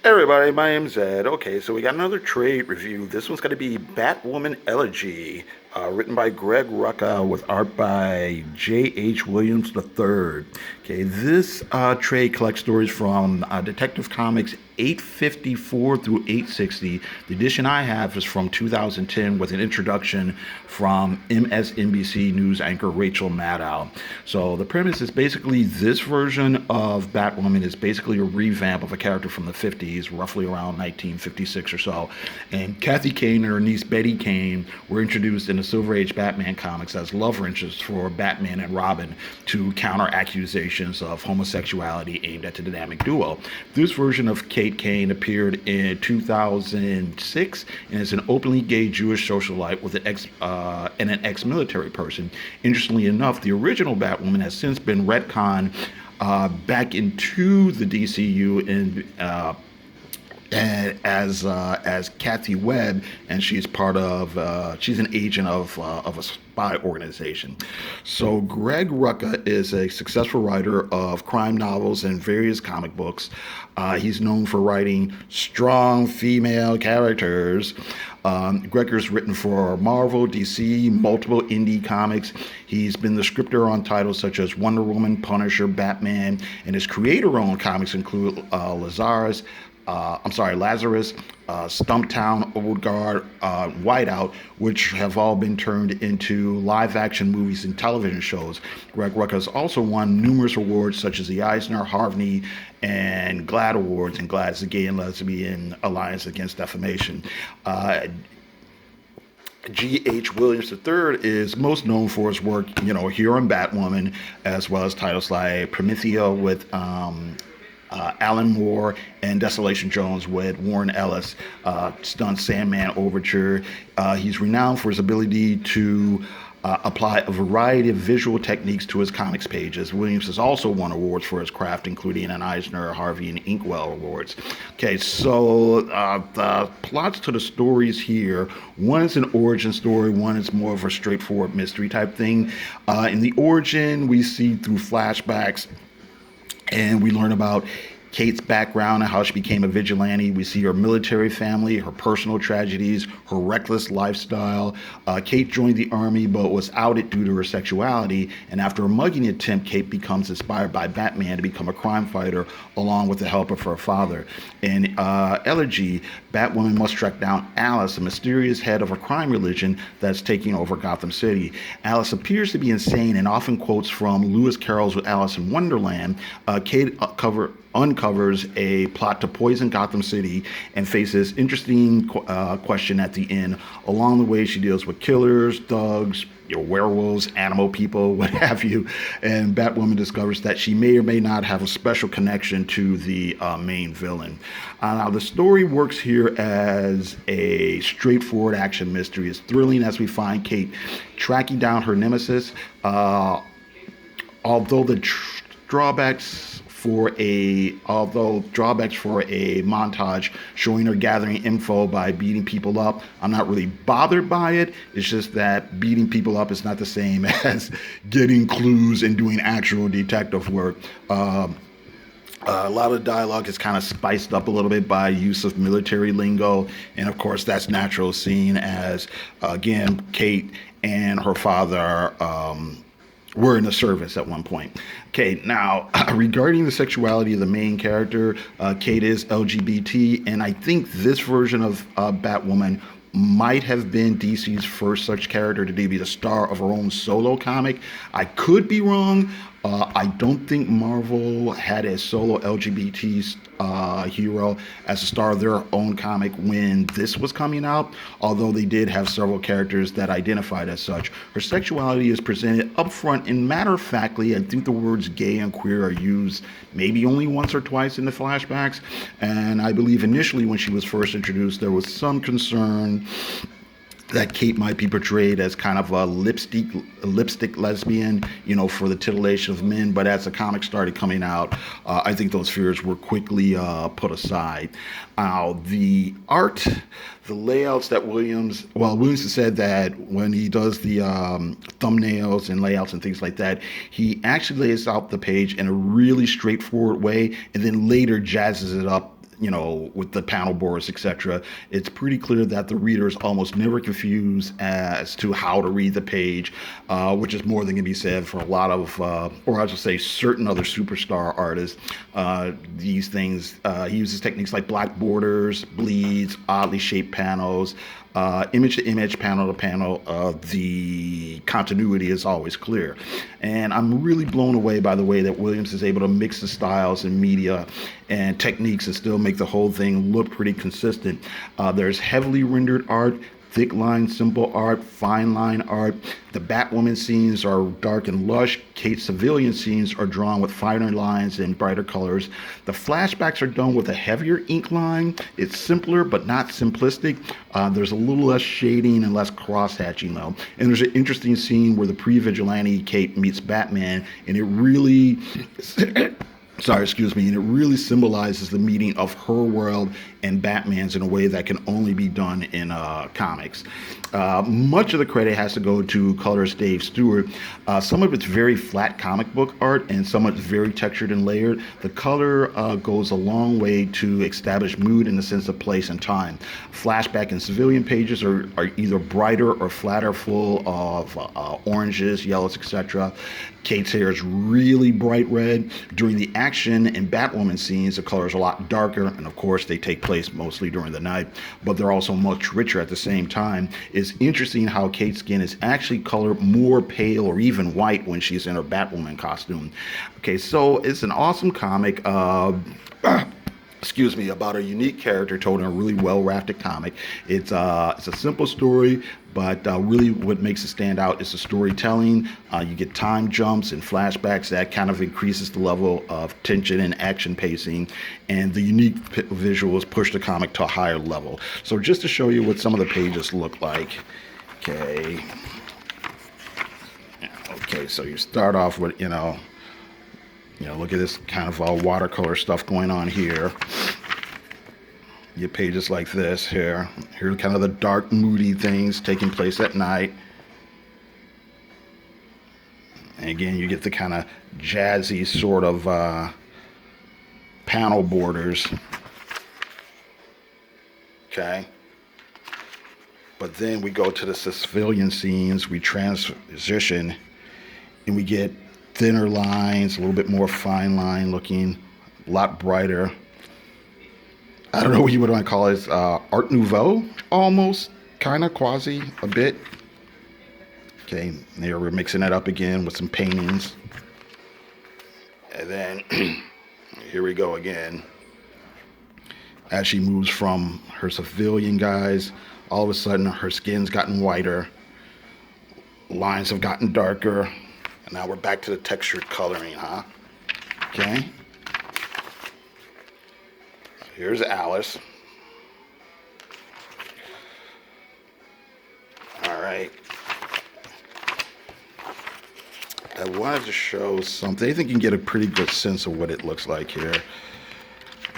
Hey everybody, my name's Ed. Okay, so we got another trade review. This one's going to be Batwoman Elegy, written by Greg Rucka with art by J.H. Williams III. Okay, this trade collects stories from Detective Comics 854 through 860. The edition I have is from 2010 with an introduction from MSNBC News anchor Rachel Maddow. So the premise is basically this version of Batwoman is basically a revamp of a character from the 50s, roughly around 1956 or so. And Kathy Kane and her niece Betty Kane were introduced in the Silver Age Batman comics as love interests for Batman and Robin to counter accusations of homosexuality aimed at the dynamic duo. This version of Kate Kane appeared in 2006 and is an openly gay Jewish socialite with an ex-military person. Interestingly enough, the original Batwoman has since been retconned back into the DCU and as Kathy Webb, and she's part of she's an agent of a spy organization. So Greg Rucka is a successful writer of crime novels and various comic books. He's known for writing strong female characters. Gregor's written for Marvel, DC, multiple indie comics. He's been the scripter on titles such as Wonder Woman, Punisher, Batman, and his creator-owned comics include Lazarus, Stumptown, Old Guard, Whiteout, which have all been turned into live-action movies and television shows. Greg Rucka has also won numerous awards such as the Eisner, Harvey, and GLAAD Awards, and GLAAD is the Gay and Lesbian Alliance Against Defamation. G.H. Williams III is most known for his work, here on Batwoman, as well as titles like Promethea with Alan Moore and Desolation Jones with Warren Ellis, done Sandman Overture. He's renowned for his ability to apply a variety of visual techniques to his comics pages. Williams has also won awards for his craft, including an Eisner, Harvey, and Inkwell awards. Okay, so the plots to the stories here, one is an origin story, one is more of a straightforward mystery type thing. In the origin, we see through flashbacks and we learn about Kate's background and how she became a vigilante. We see her military family, her personal tragedies, her reckless lifestyle. Kate joined the army but was outed due to her sexuality. And after a mugging attempt, Kate becomes inspired by Batman to become a crime fighter along with the help of her father. In Elegy, Batwoman must track down Alice, a mysterious head of a crime religion that's taking over Gotham City. Alice appears to be insane and often quotes from Lewis Carroll's Alice in Wonderland. Kate uncovers a plot to poison Gotham City and faces interesting question at the end. Along the way, she deals with killers, thugs, werewolves, animal people, what have you. And Batwoman discovers that she may or may not have a special connection to the main villain. Now, the story works here as a straightforward action mystery. It's thrilling as we find Kate tracking down her nemesis, although the drawbacks for a montage showing her gathering info by beating people up. I'm not really bothered by it. It's just that beating people up is not the same as getting clues and doing actual detective work. A lot of dialogue is kind of spiced up a little bit by use of military lingo, and of course that's natural, seeing as again Kate and her father were in the service at one point. Okay, now regarding the sexuality of the main character, Kate is LGBT, and I think this version of Batwoman might have been DC's first such character to be the star of her own solo comic. I could be wrong. I don't think Marvel had a solo LGBT hero as a star of their own comic when this was coming out, although they did have several characters that identified as such. Her sexuality is presented upfront and matter-of-factly. I think the words gay and queer are used maybe only once or twice in the flashbacks, and I believe initially when she was first introduced there was some concern that Kate might be portrayed as kind of a lipstick lesbian, for the titillation of men. But as the comic started coming out, I think those fears were quickly put aside. The art, the layouts that Williams has said that when he does the thumbnails and layouts and things like that, he actually lays out the page in a really straightforward way and then later jazzes it up with the panel boards, etc., it's pretty clear that the reader is almost never confused as to how to read the page, which is more than can be said for a lot of, or I should say, certain other superstar artists. These things, he uses techniques like black borders, bleeds, oddly shaped panels, image to image, panel to panel. The continuity is always clear. And I'm really blown away by the way that Williams is able to mix the styles and media and techniques and still make the whole thing look pretty consistent. There's heavily rendered art, thick line, simple art, fine line art. The Batwoman scenes are dark and lush. Kate's civilian scenes are drawn with finer lines and brighter colors. The flashbacks are done with a heavier ink line. It's simpler, but not simplistic. There's a little less shading and less cross-hatching, though. And there's an interesting scene where the pre-vigilante Kate meets Batman, and it really... and it really symbolizes the meeting of her world and Batman's in a way that can only be done in comics. Much of the credit has to go to colorist Dave Stewart. Some of it's very flat comic book art, and some of it's very textured and layered. The color goes a long way to establish mood in the sense of place and time. Flashback and civilian pages are either brighter or flatter, full of oranges, yellows, etc. Kate's hair is really bright red. During the action and Batwoman scenes, the color is a lot darker, and of course they take place mostly during the night, but they're also much richer at the same time. It's interesting how Kate's skin is actually colored more pale or even white when she's in her Batwoman costume. Okay, so it's an awesome comic. About a unique character told in a really well-rafted comic. It's a simple story, but really what makes it stand out is the storytelling. You get time jumps and flashbacks that kind of increases the level of tension and action pacing, and the unique visuals push the comic to a higher level. So just to show you what some of the pages look like. Okay, so you start off with, look at this kind of watercolor stuff going on here. You get pages like this here. Here are kind of the dark, moody things taking place at night. And again, you get the kind of jazzy sort of panel borders. Okay. But then we go to the civilian scenes. We transition, and we get thinner lines, a little bit more fine line looking, a lot brighter. I don't know what you would want to call it. Art Nouveau, almost, kind of, quasi, a bit. Okay, there we're mixing that up again with some paintings. And then, here we go again. As she moves from her civilian guys, all of a sudden her skin's gotten whiter. Lines have gotten darker. And now we're back to the textured coloring, huh? Okay. Here's Alice. All right. I wanted to show something. I think you can get a pretty good sense of what it looks like here.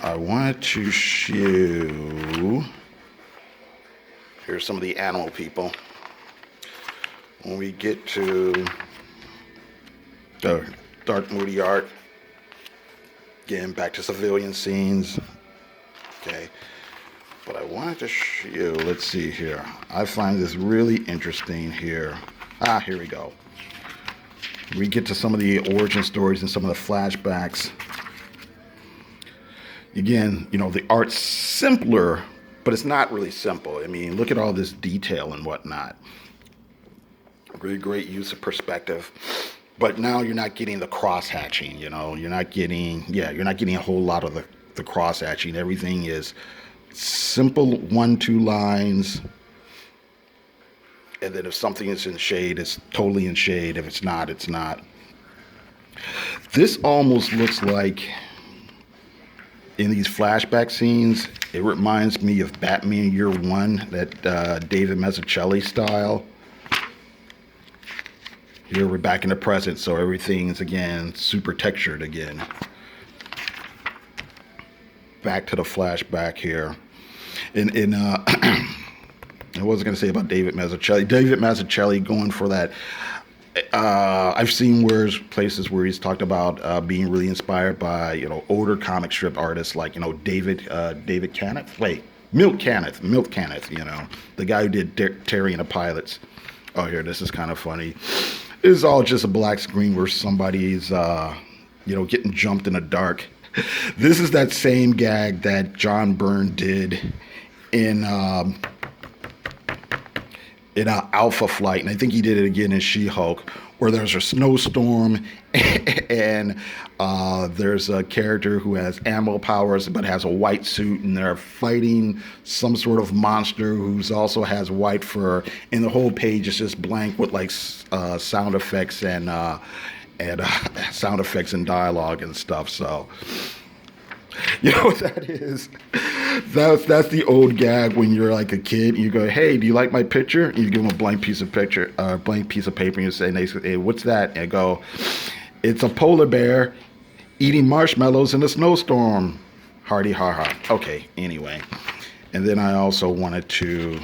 I wanted to show... Here's some of the animal people. When we get to the dark, moody art, again, back to civilian scenes. Okay, but I wanted to show, let's see here. I find this really interesting here. Here we go. We get to some of the origin stories and some of the flashbacks. Again, the art's simpler, but it's not really simple. I mean, look at all this detail and whatnot. Really great use of perspective. But now you're not getting the cross-hatching, you're not getting a whole lot of the cross-hatching. Everything is simple 1-2 lines. And then if something is in shade, it's totally in shade. If it's not, it's not. This almost looks like, in these flashback scenes, it reminds me of Batman Year One, that David Mazzucchelli style. Here we're back in the present, so everything's, again, super textured again. Back to the flashback here. I wasn't going to say about David Mazzucchelli. David Mazzucchelli going for that I've seen places where he's talked about being really inspired by older comic strip artists like David Canneth. Wait, Milt Canneth. The guy who did Terry and the Pilots. Oh, here, this is kind of funny. It's all just a black screen where somebody's getting jumped in the dark. This is that same gag that John Byrne did in Alpha Flight, and I think he did it again in She-Hulk, where there's a snowstorm and there's a character who has ammo powers but has a white suit, and they're fighting some sort of monster who's also has white fur, and the whole page is just blank with like sound effects and sound effects and dialogue and stuff. So you know what that is? That's the old gag when you're like a kid and you go, "Hey, do you like my picture?" And you give them a blank piece of paper, and you say, "Hey, what's that?" And I go, "It's a polar bear eating marshmallows in a snowstorm." Hardy ha ha. Okay, anyway. And then I also wanted to,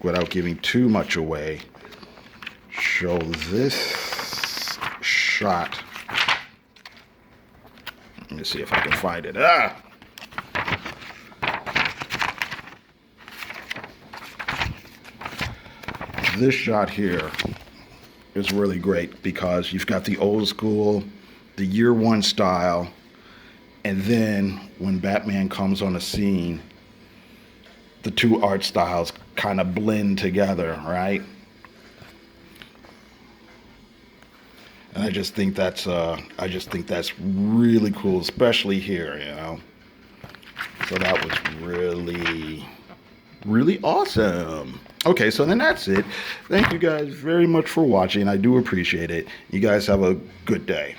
without giving too much away, show this shot. Let me see if I can find it. This shot here is really great because you've got the old school, the year one style, and then when Batman comes on the scene, the two art styles kind of blend together, right? And I just think that's really cool, especially here. So that was really, really awesome. Okay, so then that's it. Thank you guys very much for watching. I do appreciate it. You guys have a good day.